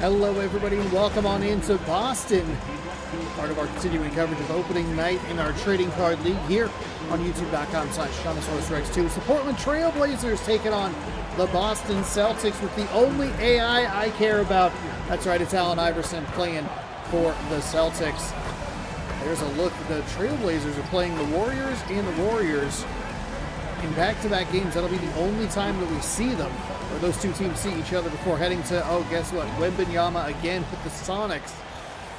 Hello everybody and welcome on into Boston. Part of our continuing coverage of opening night in our trading card league here on youtube.com/ShaunasaurusRex2. It's the Portland Trail Blazers taking on the Boston Celtics with the only AI I care about. That's right, it's Allen Iverson playing for the Celtics. There's a look. The Trailblazers are playing the Warriors and the Warriors in back-to-back games. That'll be the only time that we see them, or those two teams see each other before heading to, oh, guess what? Wembanyama again with the Sonics.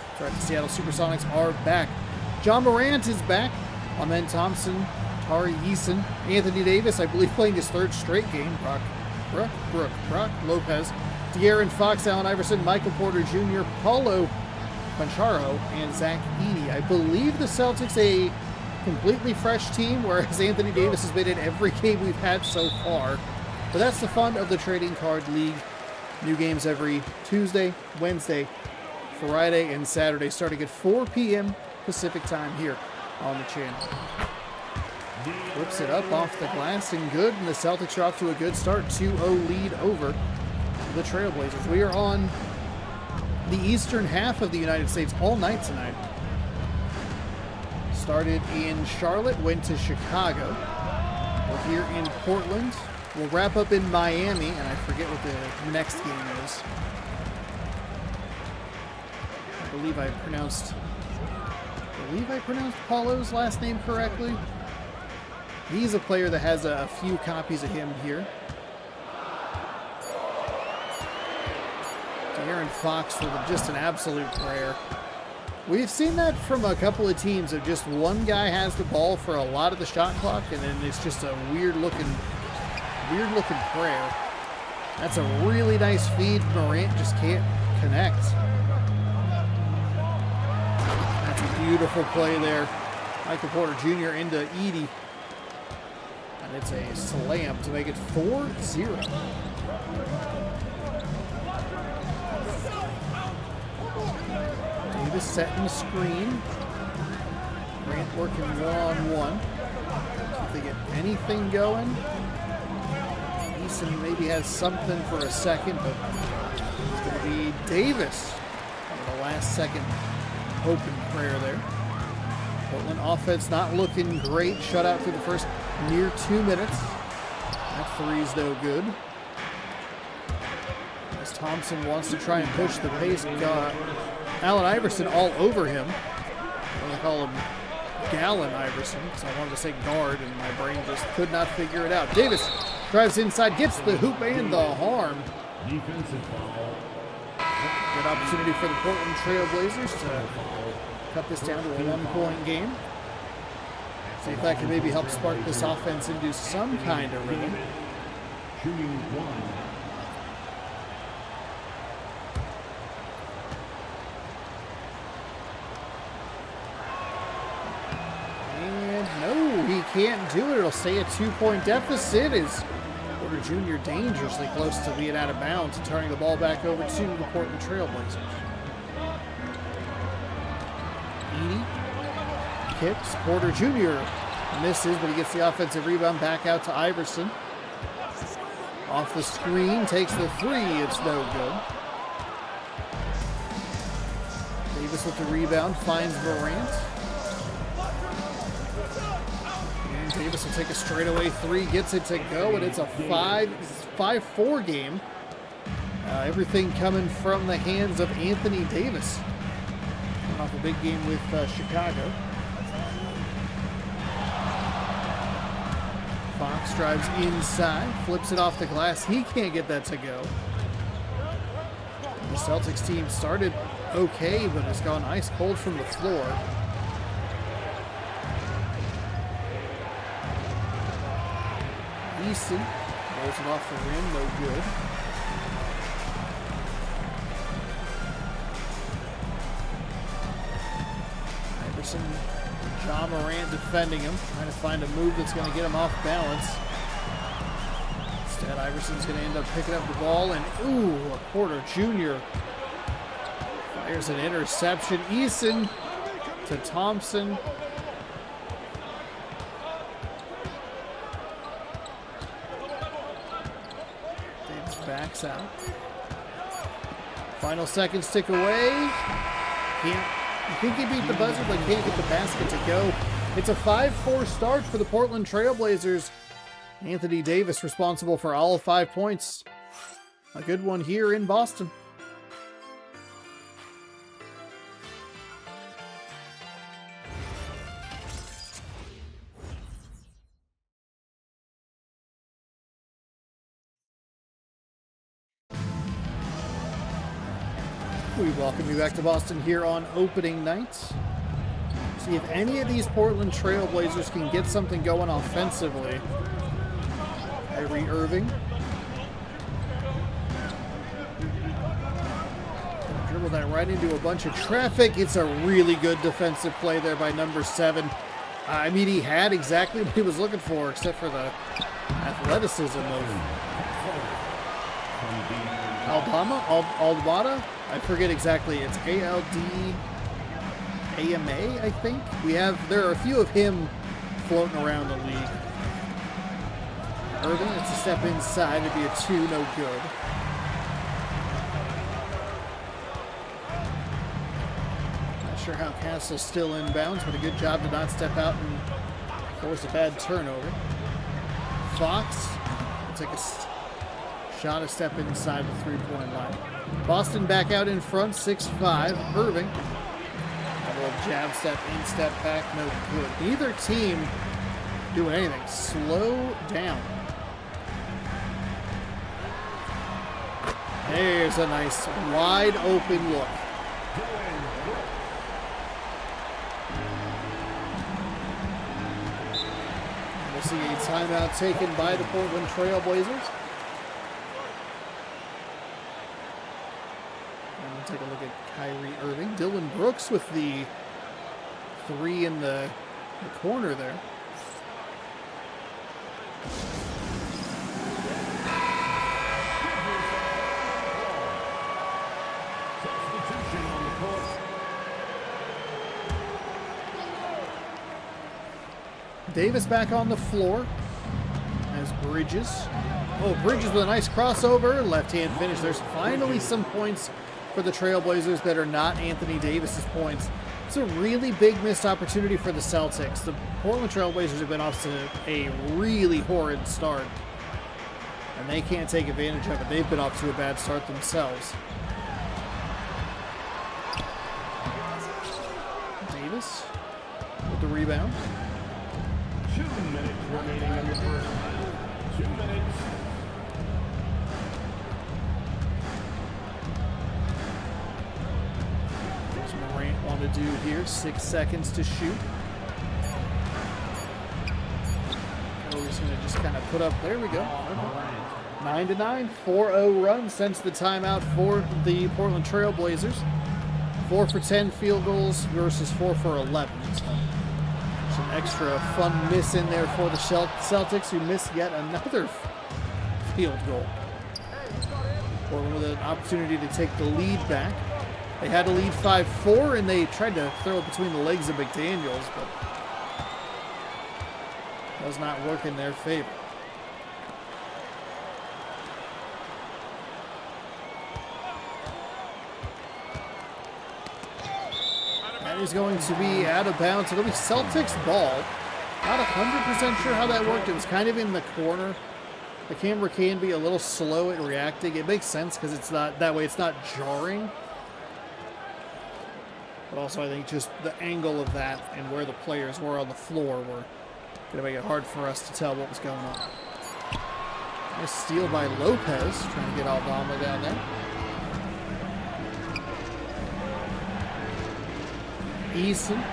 That's right, the Seattle SuperSonics are back. John Morant is back. Amen Thompson, Tari Eason, Anthony Davis, I believe, playing his third straight game. Brock Lopez, De'Aaron Fox, Allen Iverson, Michael Porter Jr., Paulo Banchero, and Zach Edey. I believe the Celtics a completely fresh team, whereas Anthony Davis has been in every game we've had so far. But that's the fun of the Trading Card League. New games every Tuesday, Wednesday, Friday, and Saturday, starting at 4 p.m. Pacific time here on the channel. Whips it up off the glass and good, and the Celtics are off to a good start. 2-0 lead over the Trailblazers. We are on the eastern half of the United States all night tonight. Started in Charlotte, went to Chicago. We're here in Portland. We'll wrap up in Miami, and I forget what the next game is. I believe I pronounced Paulo's last name correctly. He's a player that has a few copies of him here. De'Aaron Fox for just an absolute prayer. We've seen that from a couple of teams of just one guy has the ball for a lot of the shot clock, and then it's just a weird looking prayer. That's a really nice feed. Morant just can't connect. That's a beautiful play there. Michael Porter Jr. into Edey. And it's a slam to make it 4-0. Davis setting the screen. Grant working one-on-one. See if they get anything going. Eason maybe has something for a second, but it's going to be Davis on the last second open prayer there. Portland offense not looking great. Shutout through the first near 2 minutes. That three's no good. As Thompson wants to try and push the pace, Allen Iverson all over him. I'm going to call him Gallon Iverson, because I wanted to say guard, and my brain just could not figure it out. Davis drives inside, gets the hoop and the harm. Defensive foul. Good opportunity for the Portland Trail Blazers to cut this down to a 1-point game. See if that can maybe help spark this offense into some kind of rhythm. Shooting one. And no, he can't do it. It'll stay a 2-point deficit as Porter Jr. dangerously close to being out of bounds and turning the ball back over to the Portland Trail Blazers. Edey kicks. Porter Jr. misses, but he gets the offensive rebound back out to Iverson. Off the screen, takes the three. It's no good. Davis with the rebound, finds Morant. And Davis will take a straightaway three, gets it to go, and it's a 5-4 game. Everything coming from the hands of Anthony Davis. Coming off a big game with Chicago. Fox drives inside, flips it off the glass. He can't get that to go. The Celtics team started okay, but it's gone ice cold from the floor. Easton rolls it off the rim, no good. Iverson, John Morant defending him, trying to find a move that's going to get him off balance. Instead, Iverson's going to end up picking up the ball, and ooh, a Porter Jr. fires an interception. Eason to Thompson. Davis backs out. Final seconds tick away. I think he beat the buzzer, but can't get the basket to go. It's a 5-4 start for the Portland Trail Blazers. Anthony Davis responsible for all 5 points. A good one here in Boston. We welcome you back to Boston here on opening night. See if any of these Portland Trail Blazers can get something going offensively. Kyrie Irving. Dribble that right into a bunch of traffic. It's a really good defensive play there by number 7. I mean, he had exactly what he was looking for, except for the athleticism of Aldama? I forget exactly. It's ALDAMA, I think. There are a few of him floating around the league. Irving, it's a step inside. It'd be a 2, no good. Not sure how Castle's still inbounds, but a good job to not step out and force a bad turnover. Fox, it's like a shot, a step inside the three-point line. Boston back out in front, 6-5. Irving. A little jab step, in step back, no good. Neither team doing anything. Slow down. There's a nice wide open look. We'll see a timeout taken by the Portland Trail Blazers. Take a look at Kyrie Irving. Dylan Brooks with the 3 in the corner there. Davis back on the floor as Bridges. Oh, Bridges with a nice crossover. Left-hand finish. There's finally some points for the Trailblazers that are not Anthony Davis's points. It's a really big missed opportunity for the Celtics. The Portland Trailblazers have been off to a really horrid start, and they can't take advantage of it. They've been off to a bad start themselves. Davis with the rebound. 2 minutes remaining in the first. 2 minutes. Want to do here, 6 seconds to shoot. Oh, he's going to just kind of put up, there we go. 9-9, 4-0 run since the timeout for the Portland Trail Blazers. 4 for 10 field goals versus 4 for 11. So some extra fun miss in there for the Celtics, who missed yet another field goal. Portland with an opportunity to take the lead back. They had a lead 5-4, and they tried to throw it between the legs of McDaniels, but does not work in their favor. That is going to be out of bounds. It'll be Celtics ball. Not 100% sure how that worked. It was kind of in the corner. The camera can be a little slow at reacting. It makes sense because it's not that way. It's not jarring. But also I think just the angle of that and where the players were on the floor were going to make it hard for us to tell what was going on. Nice steal by Lopez, trying to get Aldama down there. Eason.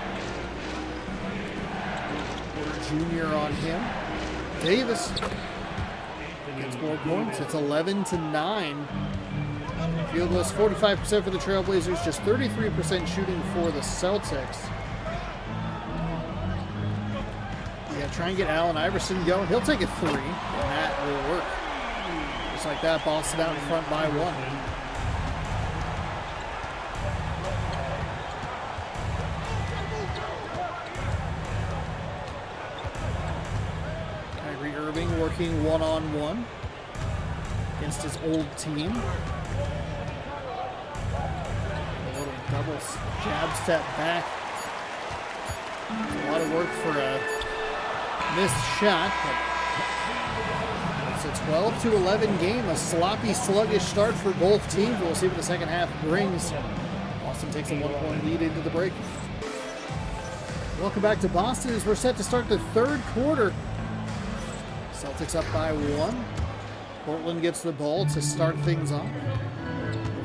Porter Jr. on him. Davis gets more points. It's 11-9. Field goals 45% for the Trailblazers, just 33% shooting for the Celtics. Yeah, try and get Allen Iverson going. He'll take a 3, and that will work. Just like that, Boston out in front by 1. Kyrie Irving working one-on-one against his old team. Double jab step back. It's a lot of work for a missed shot, but it's a 12-11 game. A sloppy, sluggish start for both teams. We'll see what the second half brings. Boston takes a 1-point lead into the break. Welcome back to Boston as we're set to start the third quarter. Celtics up by 1. Portland gets the ball to start things off.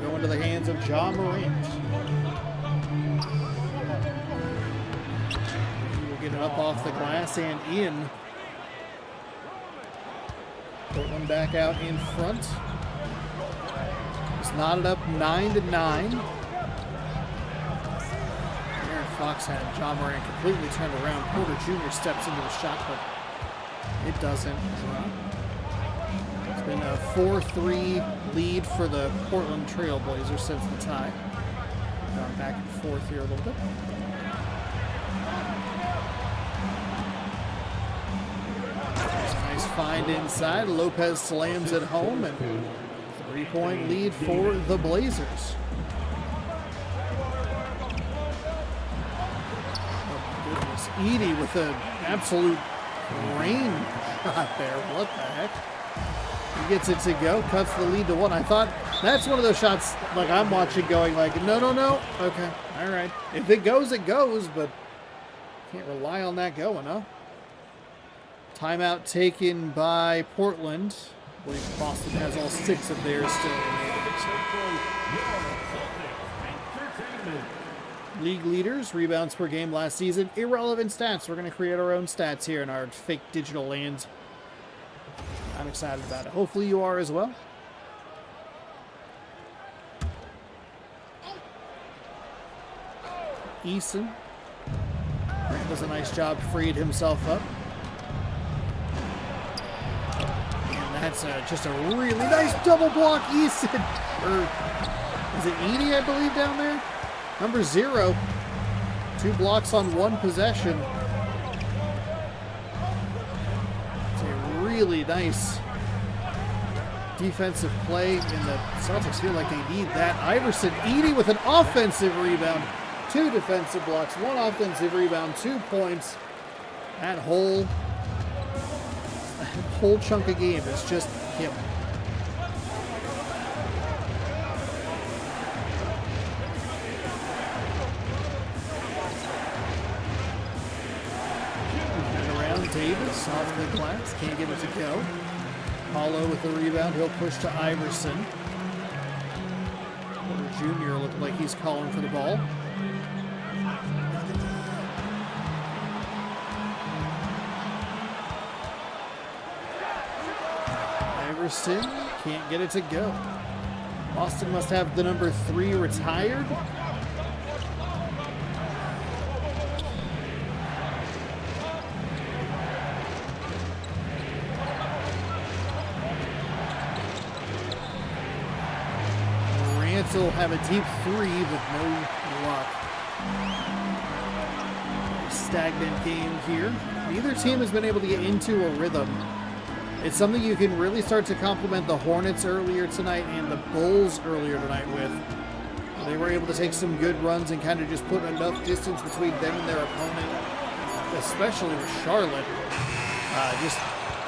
We'll go into the hands of Ja Morant. He will get it up off the glass and in. Portland back out in front. It's knotted up 9-9. Fox had Ja Morant completely turned around. Porter Jr. steps into the shot, but it doesn't drop. It's been a 4-3 lead for the Portland Trail Blazers since the tie. Gone back and forth here a little bit. There's a nice find inside. Lopez slams it home, and 3-point lead for the Blazers. Edie with an absolute rain shot there. What the heck? He gets it to go, cuts the lead to 1. I thought that's one of those shots like I'm watching going like, no. Okay, all right. If it goes, it goes, but can't rely on that going, huh? Timeout taken by Portland. I believe Boston has all 6 of theirs still remaining. League leaders, rebounds per game last season. Irrelevant stats. We're going to create our own stats here in our fake digital land. I'm excited about it. Hopefully you are as well. Eason does a nice job freeing himself up. And that's just a really nice double block, Eason. Or is it Edie, I believe, down there? Number 0, 2 blocks on 1 possession. It's a really nice defensive play, and the Celtics feel like they need that. Iverson, Edie with an offensive rebound, 2 defensive blocks, 1 offensive rebound, 2 points. That whole chunk of game is just him. Davis off the glass, can't get it to go. Paulo with the rebound, he'll push to Iverson. Porter Jr. looking like he's calling for the ball. Iverson can't get it to go. Boston must have the number 3 retired. Will have a deep 3, but no luck. Stagnant game here. Neither team has been able to get into a rhythm. It's something you can really start to compliment the Hornets earlier tonight and the Bulls earlier tonight with. They were able to take some good runs and kind of just put enough distance between them and their opponent, especially with Charlotte.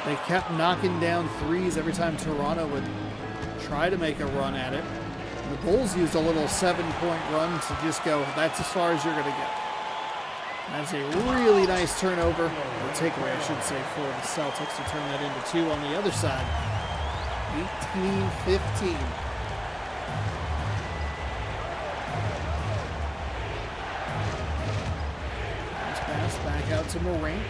They kept knocking down 3s every time Toronto would try to make a run at it. The Bulls used a little 7-point run to just go, that's as far as you're going to get. That's a really nice turnover, or takeaway, I should say, for the Celtics to turn that into 2 on the other side. 18-15. Nice pass back out to Morant.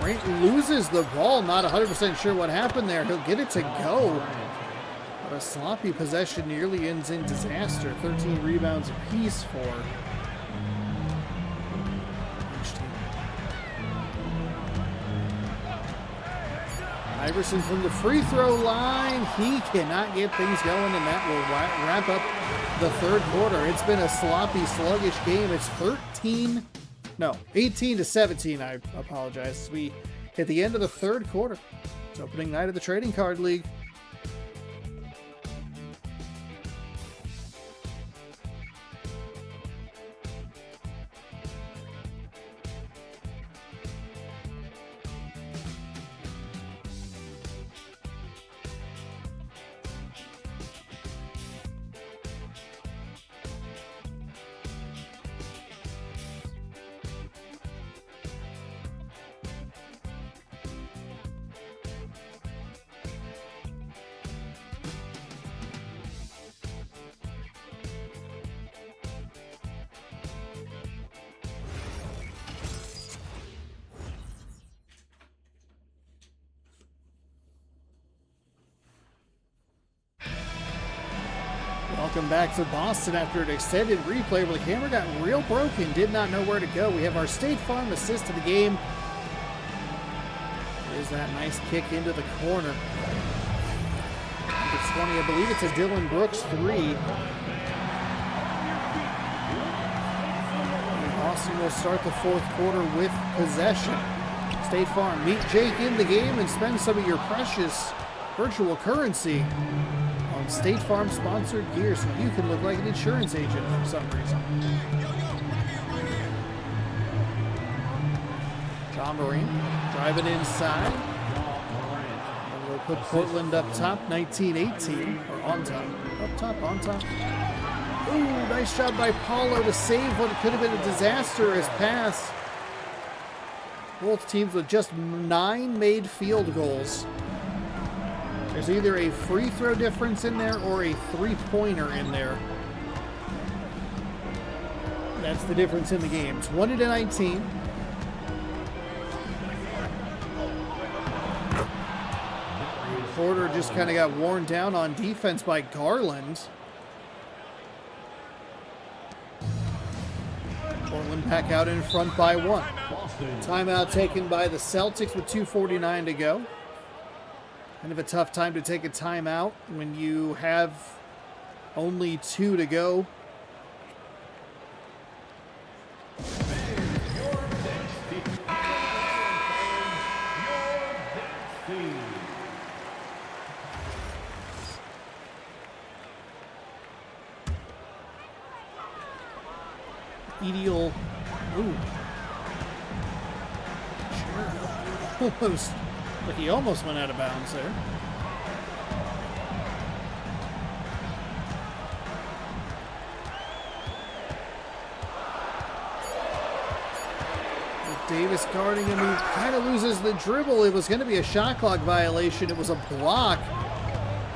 Morant loses the ball, not 100% sure what happened there. He'll get it to go. But a sloppy possession nearly ends in disaster. 13 rebounds apiece for each team. Iverson from the free throw line. He cannot get things going, and that will wrap up the third quarter. It's been a sloppy, sluggish game. It's 18-17. I apologize. We hit the end of the third quarter. It's opening night of the Trading Card League. Welcome back to Boston after an extended replay where the camera got real broken, did not know where to go. We have our State Farm assist to the game. There's that nice kick into the corner. Number 20, I believe it's a Dylan Brooks 3. And Boston will start the fourth quarter with possession. State Farm, meet Jake in the game and spend some of your precious virtual currency on State Farm sponsored gear so you can look like an insurance agent for some reason. John Moran driving inside. And we'll put Portland up top, 19-18, or on top. Up top, on top. Ooh, nice job by Paulo to save what could have been a disastrous pass. Both teams with just 9 made field goals. There's either a free throw difference in there or a three-pointer in there. That's the difference in the games. 20-19. Porter just kind of got worn down on defense by Garland. Portland back out in front by 1. Timeout taken by the Celtics with 2:49 to go. Kind of a tough time to take a timeout when you have only 2 to go. Ideal. Ooh. Sure. Almost. Like he almost went out of bounds there. With Davis guarding him, he kind of loses the dribble. It was going to be a shot clock violation. It was a block.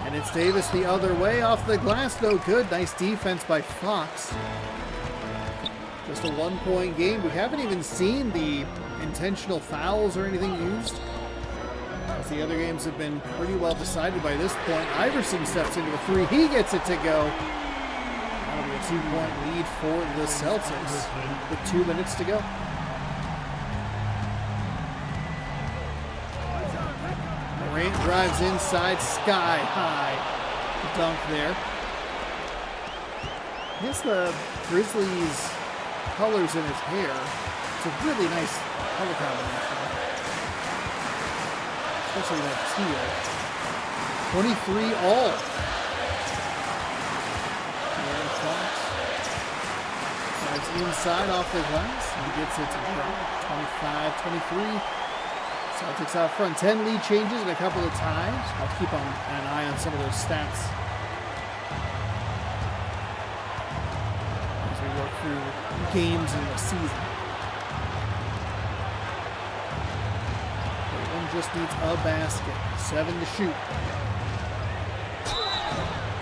And it's Davis the other way off the glass. No good. Nice defense by Fox. Just a 1-point game. We haven't even seen the intentional fouls or anything used. The other games have been pretty well decided by this point. Iverson steps into the 3. He gets it to go. That'll be a 2-point lead for the Celtics with 2 minutes to go. Morant drives inside, sky high dunk there. He has the Grizzlies colors in his hair. It's a really nice color combination. Especially that teal. 23 all. And Fox drives inside off the glass. He gets it to drop. 25-23. Celtics out front. 10 lead changes and a couple of ties. I'll keep an eye on some of those stats as we work through games in the season. Just needs a basket. 7 to shoot.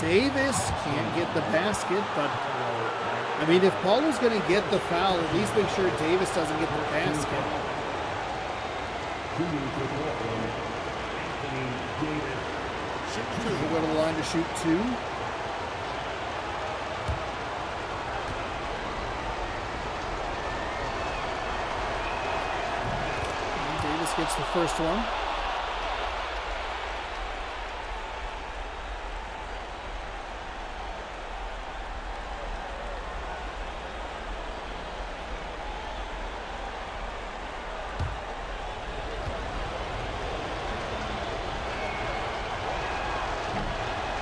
Davis can't get the basket, but I mean, if Paulo's going to get the foul, at least make sure Davis doesn't get the basket. We'll go to the line to shoot 2. Gets the first one.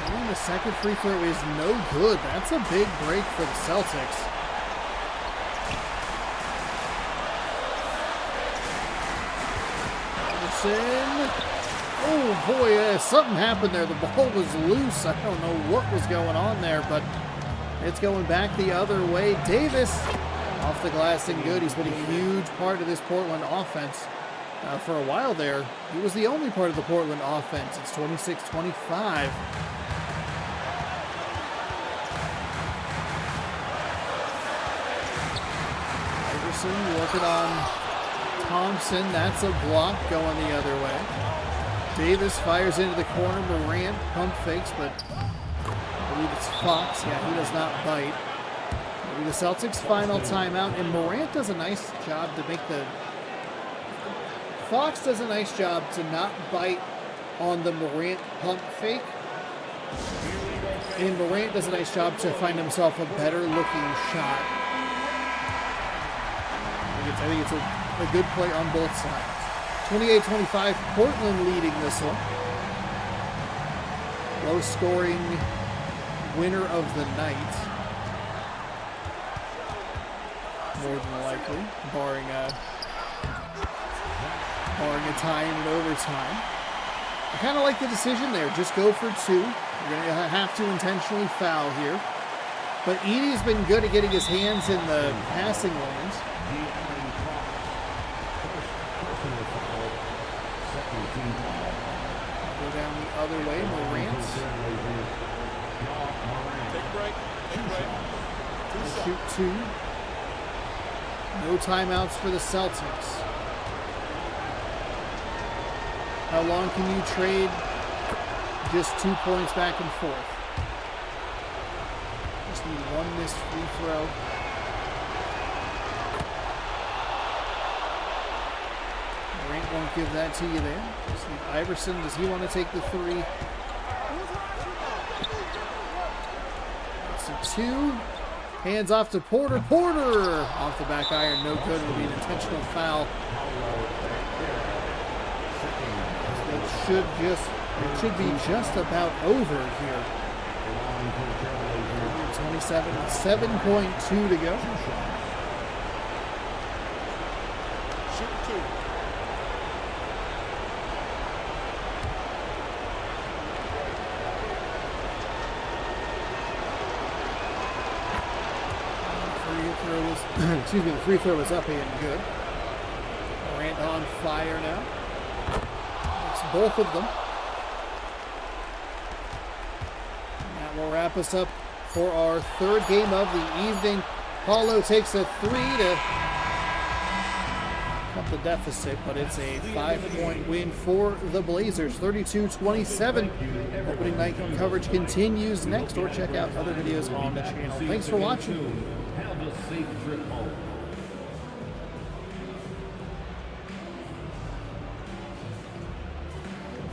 And the second free throw is no good. That's a big break for the Celtics. Oh boy, something happened there. The ball was loose. I don't know what was going on there, but it's going back the other way. Davis off the glass and good. He's been a huge part of this Portland offense. For a while there, he was the only part of the Portland offense. It's 26-25. Iverson working on Thompson. That's a block going the other way. Davis fires into the corner. Morant pump fakes, but I believe it's Fox. Yeah, he does not bite. Maybe the Celtics' final timeout, and Morant does a nice job to make the... Fox does a nice job to not bite on the Morant pump fake. And Morant does a nice job to find himself a better looking shot. I think it's a good play on both sides. 28-25, Portland leading this one. Low scoring winner of the night. More than likely, barring a tie in overtime. I kind of like the decision there. Just go for two. You're going to have to intentionally foul here. But Edey's been good at getting his hands in the passing lanes. Go down the other way, Morant. Take a break. Shoot two. No timeouts for the Celtics. How long can you trade just 2 points back and forth? Just need one missed free throw. Morant won't give that to you there. Just need Iverson, does he want to take the three? It's a two. Hands off to Porter. Porter! Off the back iron, no good. It'll be an intentional foul. It should be just about over here. 27, 7.2 to go. Shoot two. Excuse me, the free throw is up and good. Morant on fire now. It's both of them. And that will wrap us up for our third game of the evening. Paulo takes a three to cut the deficit, but it's a 5-point win for the Blazers, 32-27. Opening night coverage continues next, or check out other videos on the channel. Thanks for watching. Have a safe trip home.